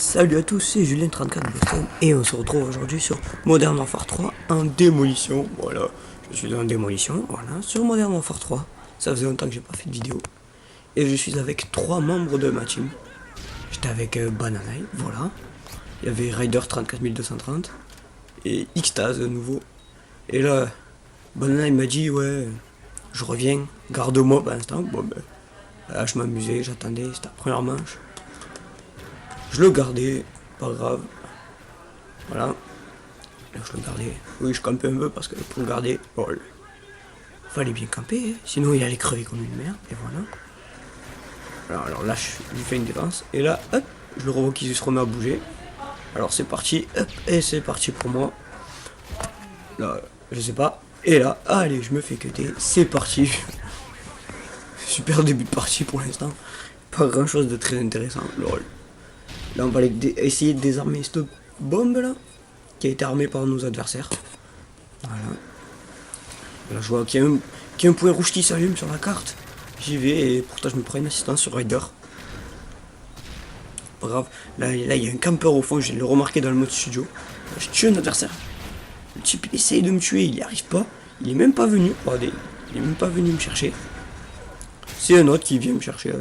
Salut à tous, c'est Julien34 Boston et on se retrouve aujourd'hui sur Modern Warfare 3 en démolition. Voilà, je suis en démolition, voilà, sur Modern Warfare 3. Ça faisait longtemps que j'ai pas fait de vidéo. Et je suis avec 3 membres de ma team. J'étais avec Bananaï, voilà. Il y avait Rider 34230 et Xtaz de nouveau. Et là, Bananaï m'a dit ouais, je reviens, garde-moi pour l'instant. Bon ben, là je m'amusais, j'attendais, c'était la première manche. Je le gardais, pas grave. Voilà. Là, je le gardais. Oui, je campais un peu parce que pour le garder, bon, fallait bien camper, hein. Sinon il allait crever comme une merde. Et voilà. Alors là, je lui fais une défense. Et là, hop, je le revois qu'il se remet à bouger. Alors c'est parti, hop, et c'est parti pour moi. Là, je sais pas. Et là, allez, je me fais cuter. C'est parti. Super début de partie pour l'instant. Pas grand chose de très intéressant. Lol. Là, on va essayer de désarmer cette bombe là, qui a été armée par nos adversaires. Voilà. Là, je vois qu'il y a un point rouge qui s'allume sur la carte. J'y vais et pourtant je me prends une assistance sur Rider. Pas grave. Là, il y a un campeur au fond, je viens de le remarquer dans le mode studio. Là, je tue un adversaire. Le type il essaye de me tuer, il n'y arrive pas. Il est même pas venu. Regardez, il est même pas venu me chercher. C'est un autre qui vient me chercher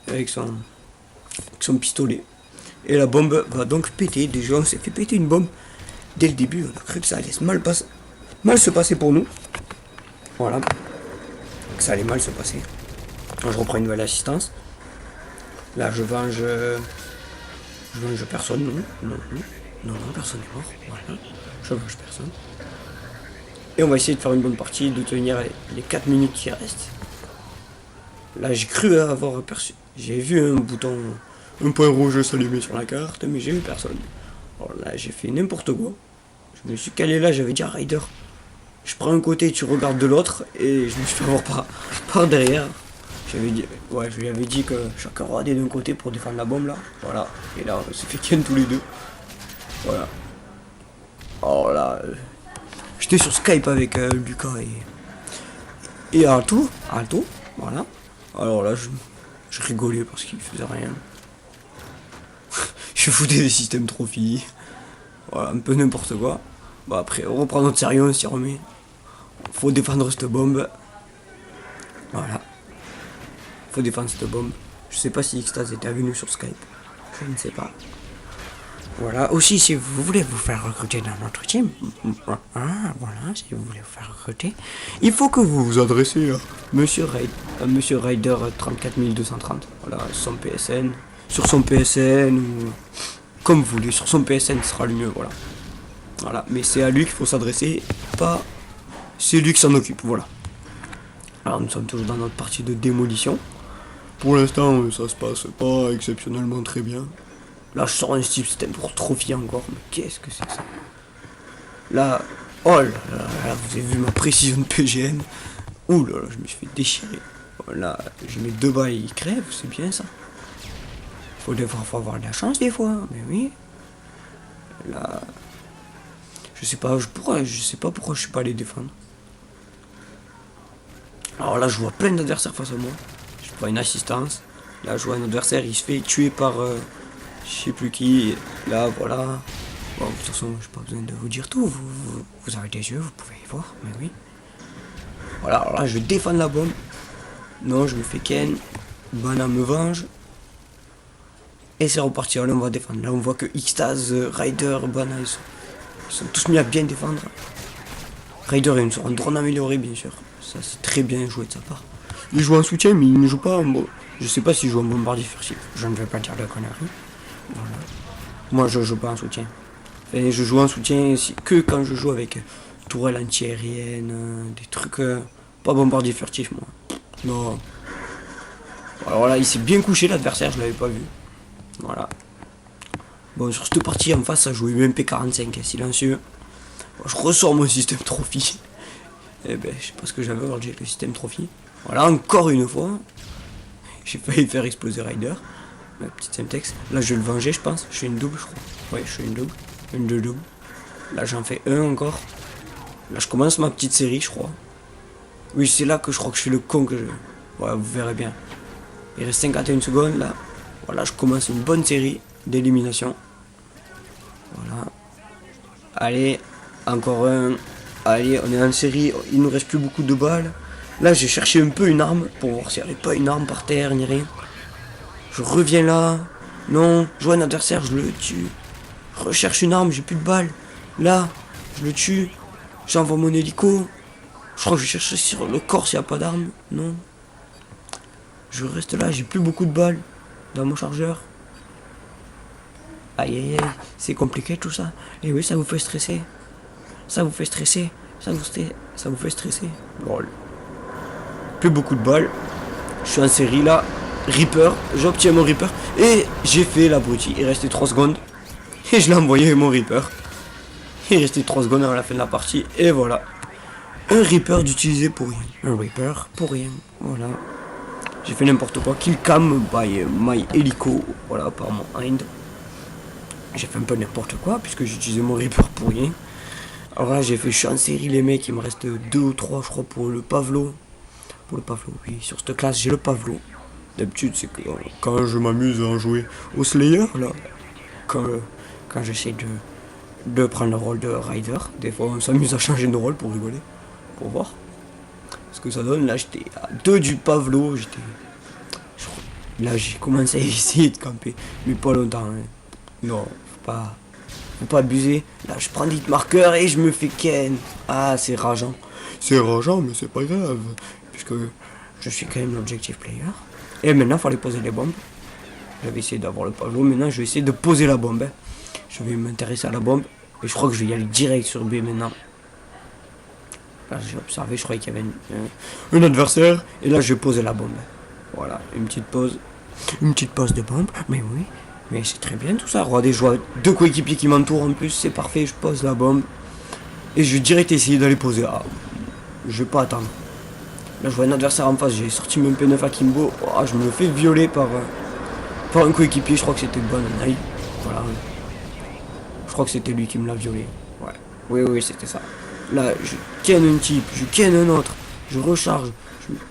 avec son pistolet. Et la bombe va donc péter. Déjà on s'est fait péter une bombe dès le début. On a cru que ça allait mal se passer pour nous. Voilà. Que ça allait mal se passer. Je reprends une nouvelle assistance. Là je venge personne. Non, personne n'est mort. Voilà. Je venge personne. Et on va essayer de faire une bonne partie, de tenir les 4 minutes qui restent. Là j'ai cru avoir aperçu. J'ai vu un bouton. Un point rouge s'allumait sur la carte, mais j'ai vu personne. Alors là, j'ai fait n'importe quoi. Je me suis calé là, j'avais dit à Rider, je prends un côté, tu regardes de l'autre, et je me suis fait avoir par derrière. Je lui avais dit que chacun regardait d'un côté pour défendre la bombe là. Voilà. Et là, on s'est fait ken tous les deux. Voilà. Alors là, j'étais sur Skype avec Lucas et Alto. Voilà. Alors là, je rigolais parce qu'il faisait rien. Je foutais des systèmes trophy. Voilà, un peu n'importe quoi. Bon après, on reprend notre sérieux, on s'y remet. Faut défendre cette bombe. Voilà. Faut défendre cette bombe. Je sais pas si Xtaz était venu sur Skype. Je ne sais pas. Voilà. Aussi, si vous voulez vous faire recruter dans notre team, voilà, si vous voulez vous faire recruter, il faut que vous vous adressez à Monsieur Rider 34230. Voilà, son PSN. Sur son PSN ou comme vous voulez, sur son PSN ce sera le mieux, voilà. Voilà, mais c'est à lui qu'il faut s'adresser, pas c'est lui qui s'en occupe, voilà. Alors nous sommes toujours dans notre partie de démolition. Pour l'instant ça se passe pas exceptionnellement très bien. Là je sors un système pour trophy encore, mais qu'est-ce que c'est que ça? Là, oh là là, vous avez vu ma précision de PGM. Ouh là là, je me suis fait déchirer. Voilà, je mets 2 balles et il crève, c'est bien ça. Faut avoir de la chance des fois, mais oui. Là, je sais pas pourquoi je suis pas allé défendre. Alors là, je vois plein d'adversaires face à moi. Je prends une assistance. Là, je vois un adversaire, il se fait tuer par je sais plus qui. Là, voilà. Bon, de toute façon, j'ai pas besoin de vous dire tout. Vous avez des yeux, vous pouvez y voir, mais oui. Voilà, alors là, je défends la bombe. Non, je me fais ken. Bana me venge. Et c'est reparti, là on va défendre. Là on voit que Xtaz, Rider, Bana, ils sont tous mis à bien défendre. Rider a un drone amélioré bien sûr. Ça c'est très bien joué de sa part. Il joue en soutien mais il ne joue pas en bon. Je sais pas s'il joue en bombardier furtif. Je ne vais pas dire de conneries. Voilà. Moi je joue pas en soutien. Et je joue en soutien que quand je joue avec tourelle anti-aérienne, des trucs pas bombardier furtif moi. Non. Alors là il s'est bien couché l'adversaire, je l'avais pas vu. Voilà. Bon, sur cette partie en face, ça jouait UMP45, silencieux. Bon, je ressors mon système trophy. Eh ben, je sais pas ce que j'avais aujourd'hui avec le système trophy. Voilà, encore une fois. J'ai failli faire exploser Rider. Ma petite Semtex. Là, je vais le venger, je pense. Je fais une double, je crois. Ouais, je fais une double. Une de double. Là, j'en fais un encore. Là, je commence ma petite série, je crois. Oui, c'est là que je crois que je fais le con que je. Ouais, vous verrez bien. Il reste 51 secondes, là. Voilà, je commence une bonne série. d'élimination. Voilà. Allez, encore un. Allez, on est en série, il nous reste plus beaucoup de balles. Là, j'ai cherché un peu une arme pour voir s'il n'y avait pas une arme par terre ni rien. Je reviens là. Non, je vois un adversaire, je le tue. Je recherche une arme, j'ai plus de balles. Là, je le tue. J'envoie mon hélico. Je crois que je cherche sur le corps s'il n'y a pas d'arme. Non. Je reste là, j'ai plus beaucoup de balles dans mon chargeur. Aïe aïe aïe, c'est compliqué tout ça. Et oui, ça vous fait stresser. Ça vous fait stresser. Ça vous fait stresser. Lol. Plus beaucoup de balles. Je suis en série là. Reaper. J'obtiens mon Reaper. Et j'ai fait l'abruti. Il restait 3 secondes. Et je l'ai envoyé mon Reaper. Il restait 3 secondes à la fin de la partie. Et voilà. Un Reaper d'utiliser pour rien. Un Reaper pour rien. Voilà. J'ai fait n'importe quoi. Kill cam by my helico. Voilà, par mon hind. J'ai fait un peu n'importe quoi puisque j'ai utilisé mon Reaper pour rien. Alors là, je suis en série, les mecs. Il me reste 2 ou 3, je crois, pour le Pavlo. Pour le Pavlo, oui. Sur cette classe, j'ai le Pavlo. D'habitude, c'est que quand je m'amuse à en jouer au Slayer, là. Quand j'essaie de prendre le rôle de Rider. Des fois, on s'amuse à changer de rôle pour rigoler. Pour voir ce que ça donne. Là, j'étais à 2 du Pavlo. Là, j'ai commencé à essayer de camper. Mais pas longtemps. Hein. Non, faut pas abuser. Là, je prends des marqueurs et je me fais ken. Ah, c'est rageant. C'est rageant, mais c'est pas grave. Puisque je suis quand même l'objectif player. Et maintenant, il fallait poser les bombes. J'avais essayé d'avoir le Pavlo. Maintenant, je vais essayer de poser la bombe. Hein. Je vais m'intéresser à la bombe. Et je crois que je vais y aller direct sur B maintenant. Là, j'ai observé, je croyais qu'il y avait un adversaire. Et là, je vais poser la bombe. Voilà, une petite pause. Une petite pause de bombe. Mais oui. Mais c'est très bien tout ça. Regardez, je vois 2 coéquipiers qui m'entourent en plus. C'est parfait, je pose la bombe. Et je vais direct essayer d'aller poser. Ah, je vais pas attendre. Là, je vois un adversaire en face. J'ai sorti mon P9 à Kimbo. Oh, je me fais violer par un coéquipier. Je crois que c'était Bananaï. Voilà. Je crois que c'était lui qui me l'a violé. Ouais. Oui, c'était ça. Là, je ken un type. Je ken un autre. Je recharge.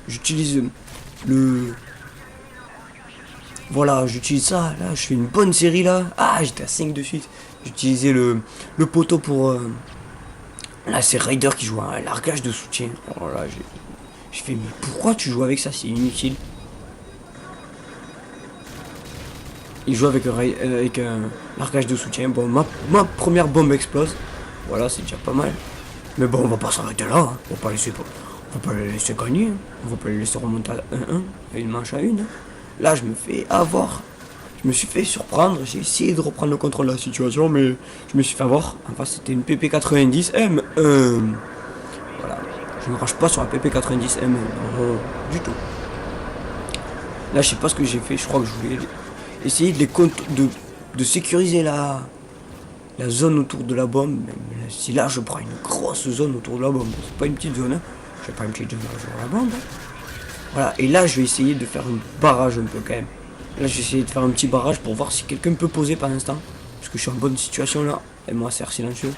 J'utilise le... Voilà, j'utilise ça, là, je fais une bonne série là. Ah, j'étais à 5 de suite. J'utilisais le poteau pour... Là, c'est Raider qui joue un largage de soutien. Oh là, j'ai fait, mais pourquoi tu joues avec ça? C'est inutile. Il joue avec un largage de soutien. Bon, ma première bombe explose. Voilà, c'est déjà pas mal. Mais bon, on va pas s'arrêter là. Hein. On va pas les laisser gagner. Hein. On va pas les laisser remonter à 1-1. Et une manche à 1. Hein. Là, je me fais avoir. Je me suis fait surprendre. J'ai essayé de reprendre le contrôle de la situation, mais je me suis fait avoir. Enfin, c'était une PP90M1. Voilà. Je ne rage pas sur la PP90M1. Non, du tout. Là, je sais pas ce que j'ai fait. Je crois que je voulais essayer de sécuriser la zone autour de la bombe. Mais si là, je prends une grosse zone autour de la bombe. C'est pas une petite zone. Hein. Je fais pas une petite zone sur la bombe. Hein. Voilà, et là je vais essayer de faire un barrage un peu quand même. Là je vais essayer de faire un petit barrage pour voir si quelqu'un peut poser par l'instant. Parce que je suis en bonne situation là. Et moi c'est silencieux.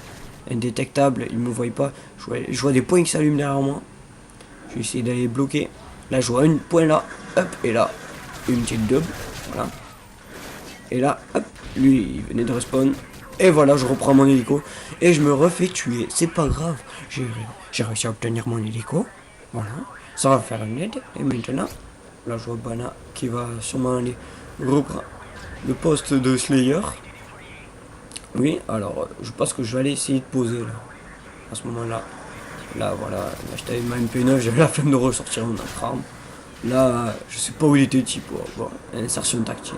Indétectable, il me voit pas. Je vois des points qui s'allument derrière moi. Je vais essayer d'aller bloquer. Là je vois un point là. Hop, et là. Une petite double. Voilà. Et là, hop, lui il venait de respawn. Et voilà, je reprends mon hélico. Et je me refais tuer. C'est pas grave. J'ai réussi à obtenir mon hélico. Voilà. Ça va faire une aide. Et maintenant, là je vois Bana qui va sûrement aller reprendre le poste de Slayer. Oui, alors je pense que je vais aller essayer de poser là. À ce moment-là. Là voilà, là j'étais avec ma MP9, j'avais la flemme de ressortir mon arme. Là, je sais pas où il était type. Bon, insertion tactique.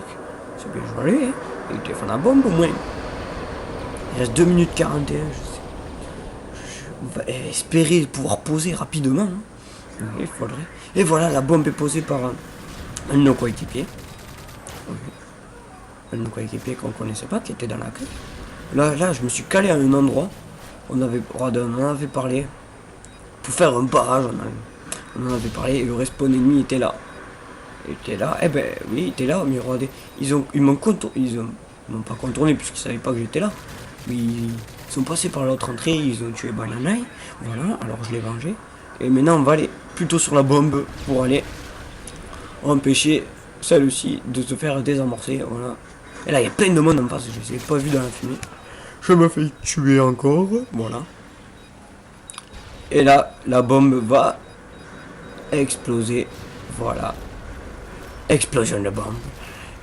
C'est bien joué, hein. Il téléphone à bombe au moins. Il reste 2 minutes 41, je vais espérer pouvoir poser rapidement. Hein. Il faudrait. Et voilà, la bombe est posée par un de nos coéquipiers. Un de nos coéquipiers qu'on connaissait pas, qui était dans la queue. Là, je me suis calé à un endroit. On en avait parlé. Pour faire un barrage, on en avait parlé. Et le respawn ennemi était là. Il était là. Eh ben oui, il était là. Mais regardez, ils m'ont contourné. Ils m'ont pas contourné puisqu'ils savaient pas que j'étais là. Mais ils sont passés par l'autre entrée. Ils ont tué Bananaï. Voilà, alors je l'ai vengé. Et maintenant on va aller plutôt sur la bombe pour aller empêcher celle-ci de se faire désamorcer. Voilà. Et là, il y a plein de monde en face, je ne les ai pas vu dans la fumée. Je me fais tuer encore, voilà. Et là, la bombe va exploser, voilà. Explosion de bombe.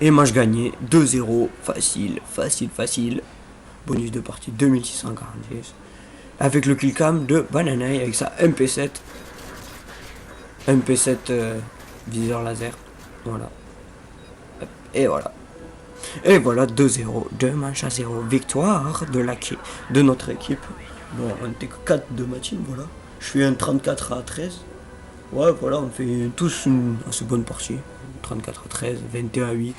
Et moi, je gagnais 2-0, facile, facile, facile. Bonus de partie 2646. Avec le killcam de Bananaï, avec sa MP7. MP7 viseur laser, voilà. Et voilà. Et voilà 2-0, 2 manches à 0. Victoire de notre équipe. Bon, on n'était que 4 de ma team, voilà. Je suis un 34-13. Ouais, voilà, on fait tous une assez bonne partie. 34-13, 21-8.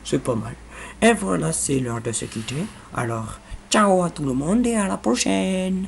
C'est pas mal. Et voilà, c'est l'heure de se quitter. Alors, ciao à tout le monde et à la prochaine.